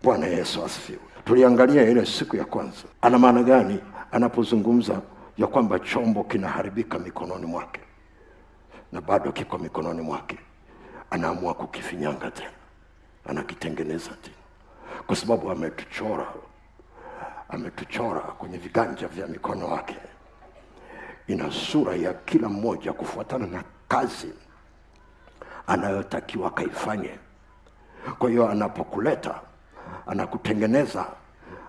Bwana Yesu asifiwe. Tuliangalia ile siku ya kwanza, ana maana gani anapozungumza ya kwamba chombo kinaharibika mikononi mwake na bado kiko mikononi mwake, anaamua kukifinyanga tena, anakitengeneza tena, kwa sababu ametuchora kwenye viganja vya mikono wake. Ina sura ya kila mmoja kufuatana na kazi anayotakiwa kaifanye. Kwa hiyo anapokuleta, anakutengeneza,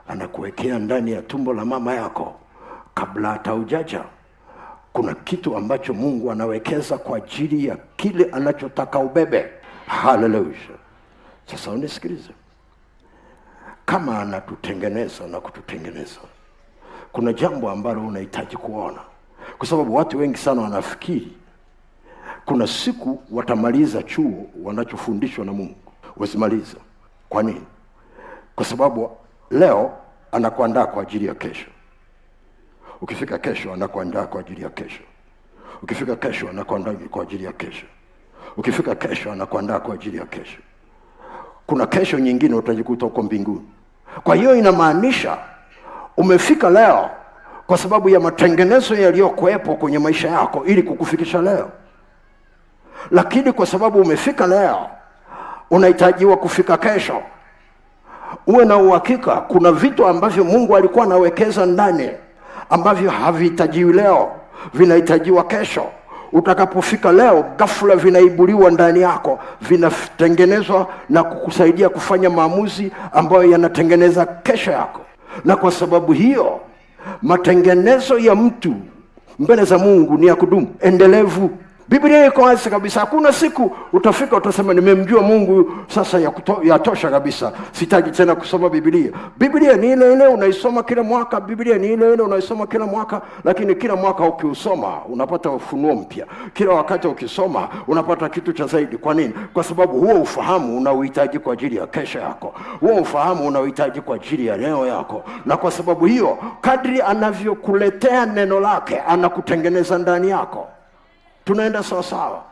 anakuwekea ndani ya tumbo la mama yako kabla hata hujaja. Kuna kitu ambacho Mungu anawekeza kwa ajili ya kile anachotaka ubebe. Hallelujah. Sasa unisikilize. Kama anatutengeneza na kututengeneza, kuna jambo ambalo unahitaji kuona. Kwa sababu watu wengi sana wanafikiri kuna siku watamaliza chuo wanachofundishwa na Mungu. Wasimaliza. Kwa nini? Kwa sababu leo anakuandaa kwa ajili ya kesho. Ukifika kesho anakuandaa kwa ajili ya kesho. Ukifika kesho anakuandaa kwa ajili ya kesho. Ukifika kesho anakuandaa kwa ajili ya kesho. Kuna kesho nyingine utajikuta uko mbinguni. Kwa hiyo inamaanisha umefika leo kwa sababu ya matengenezo yaliyokuwepo kwenye maisha yako ili kukufikisha leo. Lakini kwa sababu umefika leo, unahitajiwa kufika kesho. Uwe na uhakika kuna vitu ambavyo Mungu alikuwa anawekeza ndani ambavyo havihitajiwi leo, vinahitajiwa kesho. Utakapofika leo, ghafla vinaibuliwa ndani yako, vinatengenezwa na kukusaidia kufanya maamuzi ambayo yanatengeneza kesho yako. Na kwa sababu hiyo, matengenezo ya mtu mbele za Mungu ni ya kudumu, endelevu. Biblia iko wazi kabisa. Hakuna siku utafika utasema nimemjua Mungu sasa yatosha kabisa, sitaji tena kusoma Biblia. Biblia ni ile ile unaisoma kila mwaka, Biblia ni ile ile unaisoma kila mwaka, lakini kila mwaka ukiusoma unapata ufunuo mpya. Kila wakati ukisoma unapata kitu cha zaidi. Kwa nini? Kwa sababu huo ufahamu unaohitaji kwa ajili ya kesho yako. Huo ufahamu unaohitaji kwa ajili ya leo yako. Na kwa sababu hiyo, kadri anavyokuletea neno lake, anakutengeneza ndani yako. Tunaenda sawa sawa.